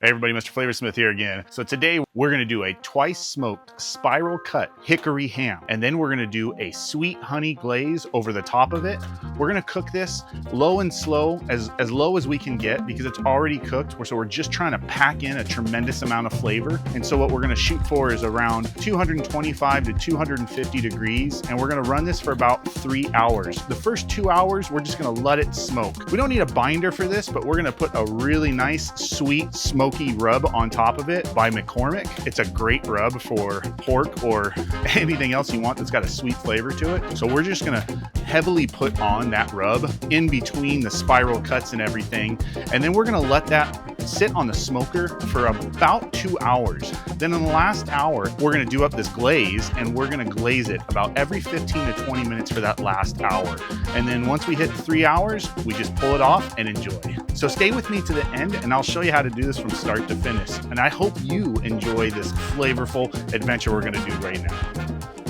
Hey everybody, MrFlavorsmith here again. So today we're gonna do a twice smoked spiral cut hickory ham. And then we're gonna do a sweet honey glaze over the top of it. We're gonna cook this low and slow, as low as we can get because it's already cooked. So we're just trying to pack in a tremendous amount of flavor. And so what we're gonna shoot for is around 225 to 250 degrees. And we're gonna run this for about 3 hours. The first 2 hours, we're just gonna let it smoke. We don't need a binder for this, but we're gonna put a really nice, sweet, smoky rub on top of it by McCormick. It's a great rub for pork or anything else you want that's got a sweet flavor to it. So we're just gonna heavily put on that rub in between the spiral cuts and everything. And then we're gonna let that sit on the smoker for about 2 hours. Then in the last hour, we're gonna do up this glaze and we're gonna glaze it about every 15 to 20 minutes for that last hour. And then once we hit 3 hours, we just pull it off and enjoy. So stay with me to the end and I'll show you how to do this from start to finish. And I hope you enjoy this flavorful adventure we're gonna do right now.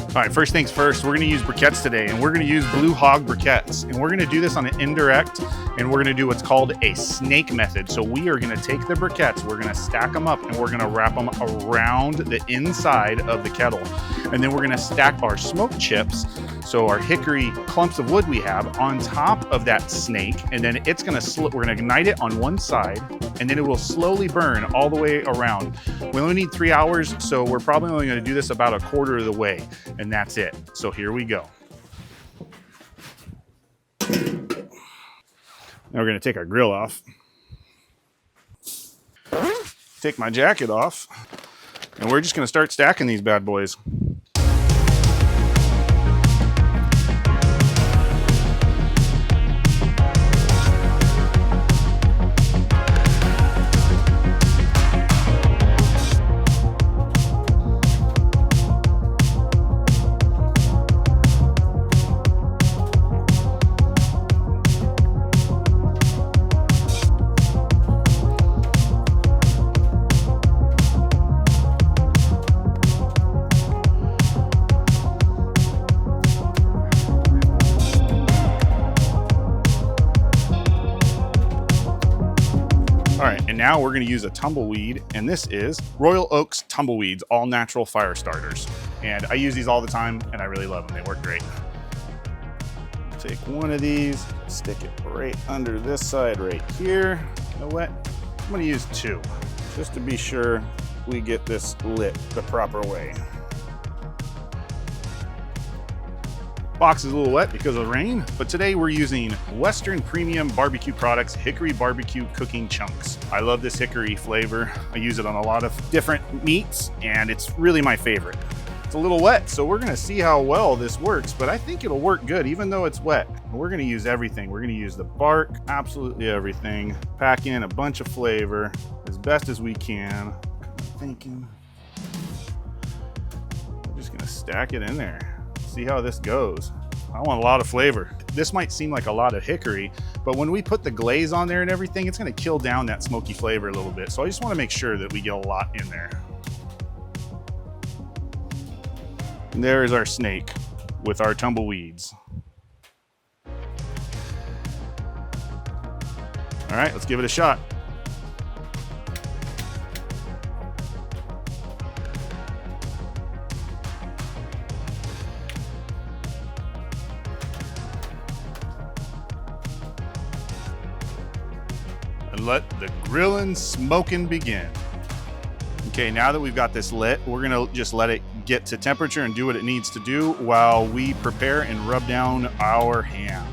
All right, first things first, we're gonna use briquettes today, and we're gonna use Blue Hog briquettes. And we're gonna do this on an indirect, and we're gonna do what's called a snake method. So we are gonna take the briquettes, we're gonna stack them up, and we're gonna wrap them around the inside of the kettle. And then we're gonna stack our smoke chips, so our hickory clumps of wood we have, on top of that snake, and then it's gonna, we're gonna ignite it on one side, and then it will slowly burn all the way around. We only need 3 hours, so we're probably only gonna do this about a quarter of the way, and that's it. So here we go. Now we're gonna take our grill off. Take my jacket off, and we're just gonna start stacking these bad boys. All right, and now we're gonna use a tumbleweed, and this is Royal Oak's Tumbleweeds, all natural fire starters. And I use these all the time, and I really love them, they work great. Take one of these, stick it right under this side right here. You know what? I'm gonna use two, just to be sure we get this lit the proper way. Box is a little wet because of the rain, but today we're using Western Premium Barbecue Products Hickory Barbecue Cooking Chunks. I love this hickory flavor. I use it on a lot of different meats, and it's really my favorite. It's a little wet, so we're gonna see how well this works, but I think it'll work good even though it's wet. We're gonna use everything. We're gonna use the bark, absolutely everything. Pack in a bunch of flavor as best as we can. Thinking. We're just gonna stack it in there. See how this goes. I want a lot of flavor. This might seem like a lot of hickory, but when we put the glaze on there and everything, it's gonna kill down that smoky flavor a little bit. So I just wanna make sure that we get a lot in there. And there is our snake with our tumbleweeds. All right, let's give it a shot. And let the grilling, smoking begin. Okay, now that we've got this lit, we're gonna just let it get to temperature and do what it needs to do while we prepare and rub down our ham.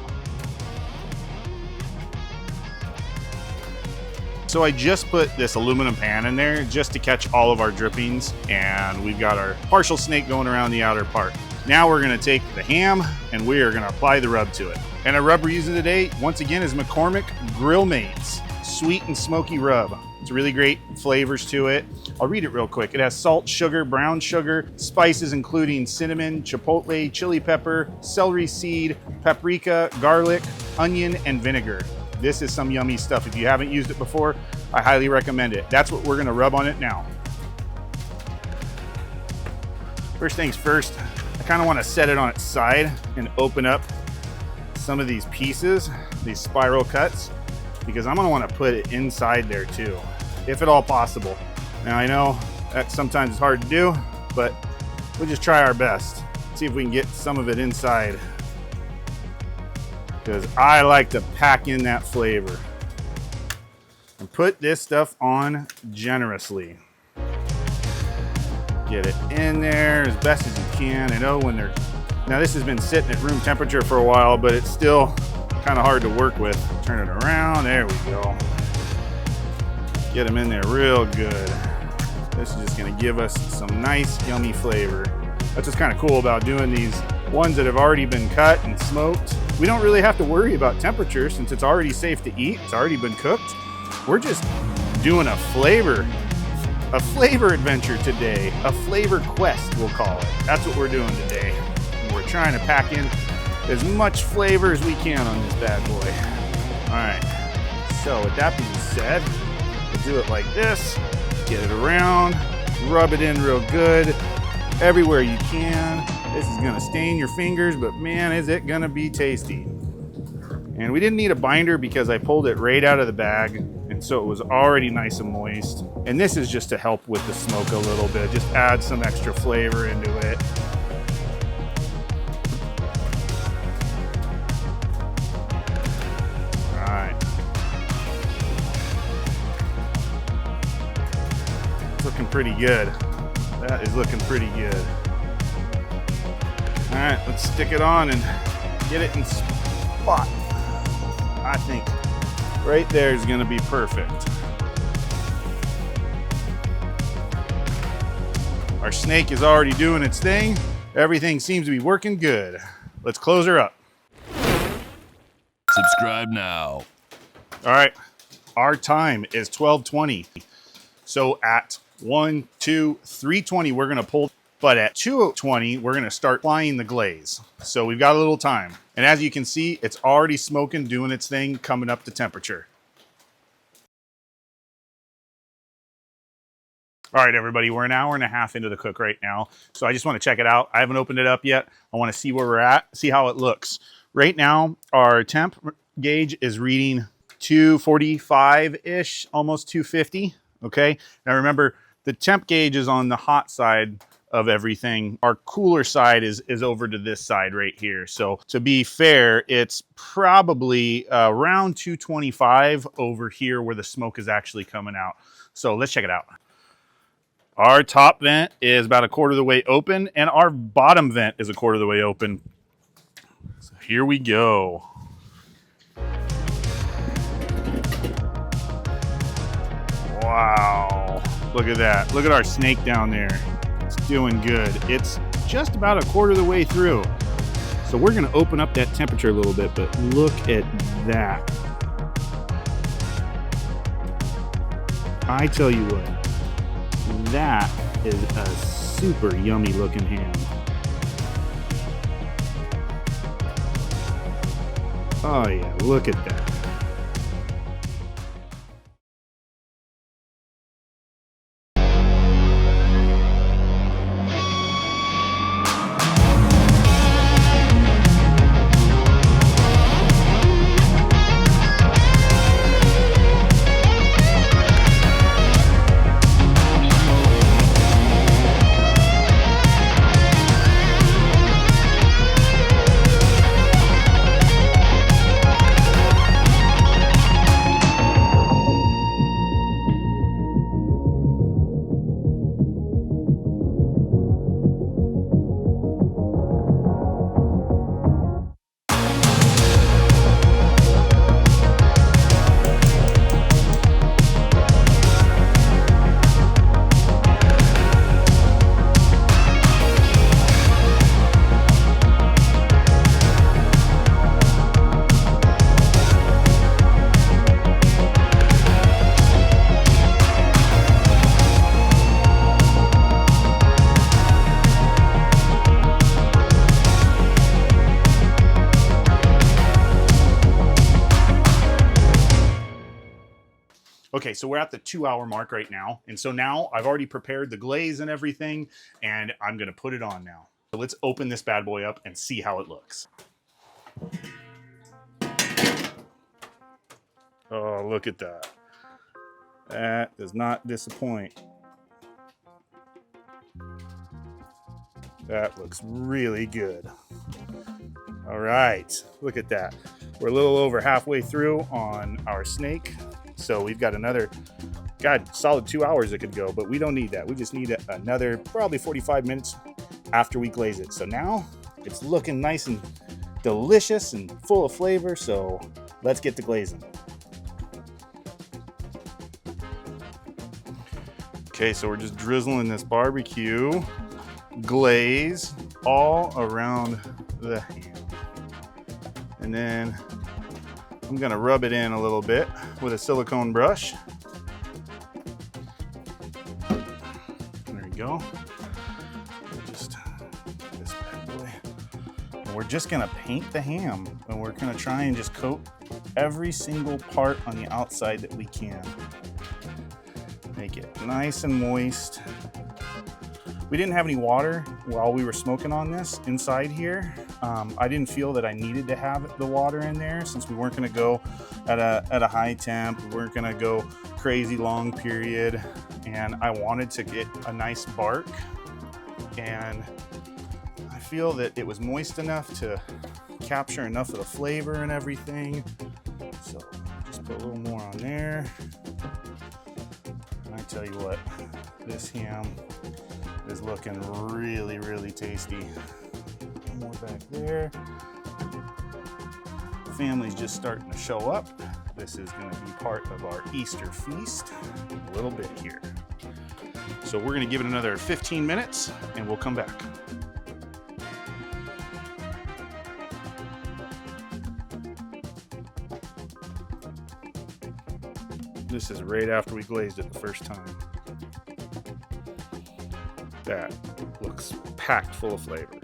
So I just put this aluminum pan in there just to catch all of our drippings, and we've got our partial snake going around the outer part. Now we're gonna take the ham and we are gonna apply the rub to it. And our rub we're using today, once again, is McCormick Grill Mates Sweet and Smoky Rub. It's really great flavors to it. I'll read it real quick. It has salt, sugar, brown sugar, spices including cinnamon, chipotle, chili pepper, celery seed, paprika, garlic, onion, and vinegar. This is some yummy stuff. If you haven't used it before, I highly recommend it. That's what we're gonna rub on it now. First things first, I kind of want to set it on its side and open up some of these pieces, these spiral cuts, because I'm gonna want to put it inside there too. if at all possible. Now I know that sometimes it's hard to do, but we'll just try our best. See if we can get some of it inside, because I like to pack in that flavor and put this stuff on generously. Get it in there as best as you can. I know when they're, now this has been sitting at room temperature for a while, but it's still kind of hard to work with. Turn it around, there we go. Get them in there real good. This is just gonna give us some nice, yummy flavor. That's what's kind of cool about doing these ones that have already been cut and smoked. We don't really have to worry about temperature since it's already safe to eat. It's already been cooked. We're just doing a flavor adventure today. A flavor quest, we'll call it. That's what we're doing today. And we're trying to pack in as much flavor as we can on this bad boy. All right, so with that being said, we'll do it like this. Get it around, rub it in real good, everywhere you can. This is gonna stain your fingers, but man, is it gonna be tasty. And we didn't need a binder because I pulled it right out of the bag, and so it was already nice and moist. And this is just to help with the smoke a little bit, just add some extra flavor into it. All right. It's looking pretty good. That is looking pretty good. All right, let's stick it on and get it in spot. I think right there is gonna be perfect. Our snake is already doing its thing. Everything seems to be working good. Let's close her up. Subscribe now. All right, our time is 12:20. So at 1, 2, 3:20, we're gonna pull, but at 2:20, we're gonna start applying the glaze. So we've got a little time. And as you can see, it's already smoking, doing its thing, coming up to temperature. All right, everybody, we're an hour and a half into the cook right now. So I just wanna check it out. I haven't opened it up yet. I wanna see where we're at, see how it looks. Right now, our temp gauge is reading 245-ish, almost 250, okay? Now remember, the temp gauge is on the hot side of everything. Our cooler side is over to this side right here. So to be fair, it's probably around 225 over here where the smoke is actually coming out. So let's check it out. Our top vent is about a quarter of the way open, and our bottom vent is a quarter of the way open. So here we go. Wow, look at that. Look at our snake down there. It's doing good. It's just about a quarter of the way through. So we're gonna open up that temperature a little bit, but look at that. I tell you what, that is a super yummy looking ham. Oh yeah, look at that. Okay, so we're at the 2-hour mark right now. And so now I've already prepared the glaze and everything, and I'm gonna put it on now. So let's open this bad boy up and see how it looks. Oh, look at that. That does not disappoint. That looks really good. All right, look at that. We're a little over halfway through on our snake. So we've got another, solid 2 hours it could go, but we don't need that. We just need another probably 45 minutes after we glaze it. So now it's looking nice and delicious and full of flavor. So let's get to glazing. Okay, so we're just drizzling this barbecue glaze all around the ham. And then I'm gonna rub it in a little bit with a silicone brush. There we go. Just this bad boy. And we're just gonna paint the ham, and we're gonna try and just coat every single part on the outside that we can. Make it nice and moist. We didn't have any water while we were smoking on this inside here. I didn't feel that I needed to have the water in there since we weren't gonna go at a high temp. We weren't gonna go crazy long period. And I wanted to get a nice bark. And I feel that it was moist enough to capture enough of the flavor and everything. So just put a little more on there. And I tell you what, this ham is looking really, really tasty. More back there. Family's just starting to show up. This is going to be part of our Easter feast. A little bit here. So we're going to give it another 15 minutes and we'll come back. This is right after we glazed it the first time. That looks packed full of flavor.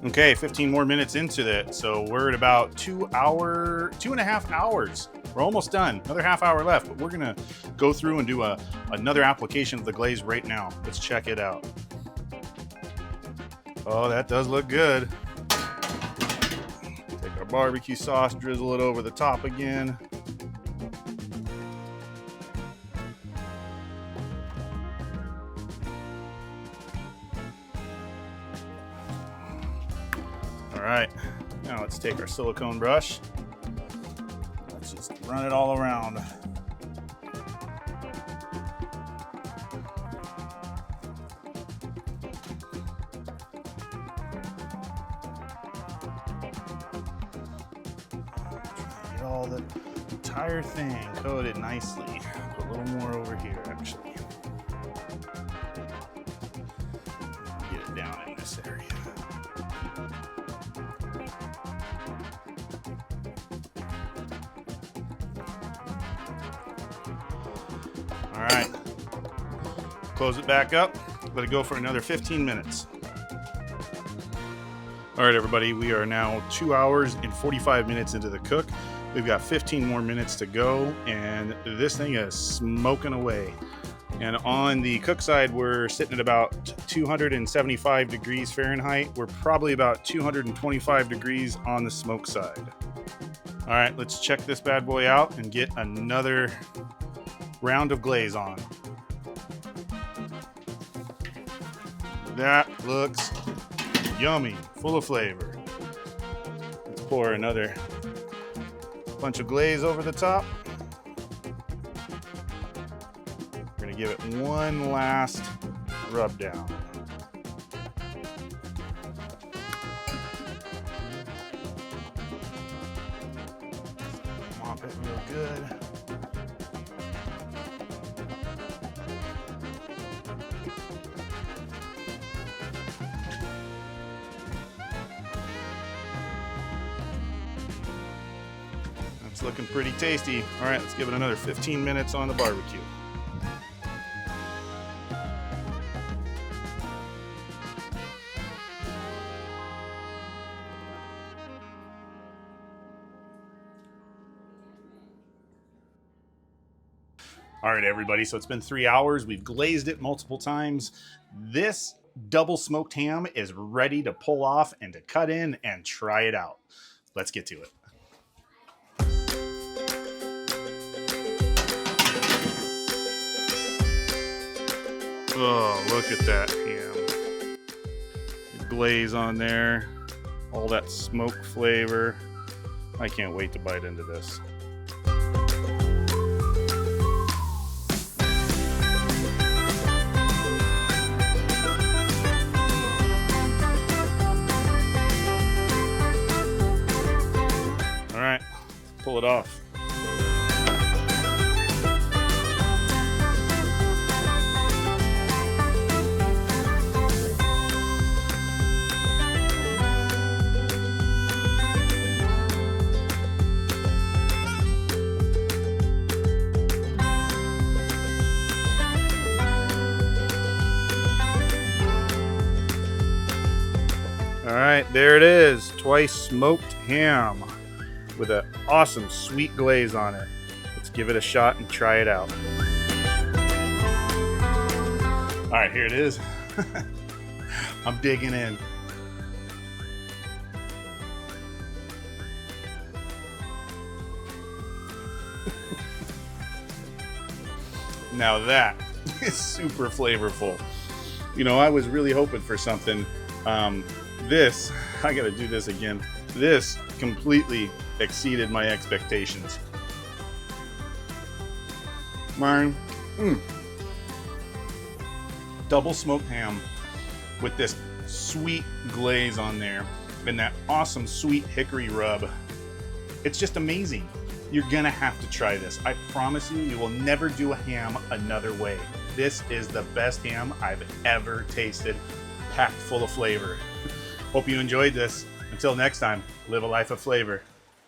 Okay, 15 more minutes into that. So we're at about 2.5 hours. We're almost done. Another half hour left, but we're gonna go through and do another application of the glaze right now. Let's check it out. Oh, that does look good. Take our barbecue sauce, drizzle it over the top again. All right, now let's take our silicone brush. Let's just run it all around. Get all the entire thing coated nicely. Put a little more over here, actually. Get it down in this area. All right, close it back up, let it go for another 15 minutes. All right, everybody, we are now 2 hours and 45 minutes into the cook. We've got 15 more minutes to go, and this thing is smoking away. And on the cook side, we're sitting at about 275 degrees Fahrenheit. We're probably about 225 degrees on the smoke side. All right, let's check this bad boy out and get another round of glaze on. That looks yummy, full of flavor. Let's pour another bunch of glaze over the top. We're gonna give it one last rub down. Mop it real good. It's looking pretty tasty. All right, let's give it another 15 minutes on the barbecue. All right, everybody, so it's been 3 hours. We've glazed it multiple times. This double smoked ham is ready to pull off and to cut in and try it out. Let's get to it. Oh, look at that ham. The glaze on there, all that smoke flavor. I can't wait to bite into this. All right, pull it off. All right, there it is, twice smoked ham with an awesome sweet glaze on it. Let's give it a shot and try it out. All right, here it is. I'm digging in. Now that is super flavorful. You know, I was really hoping for something. This, I gotta do this again. This completely exceeded my expectations. Mine, double smoked ham with this sweet glaze on there and that awesome sweet hickory rub. It's just amazing. You're gonna have to try this. I promise you, you will never do a ham another way. This is the best ham I've ever tasted, packed full of flavor. Hope you enjoyed this. Until next time, live a life of flavor.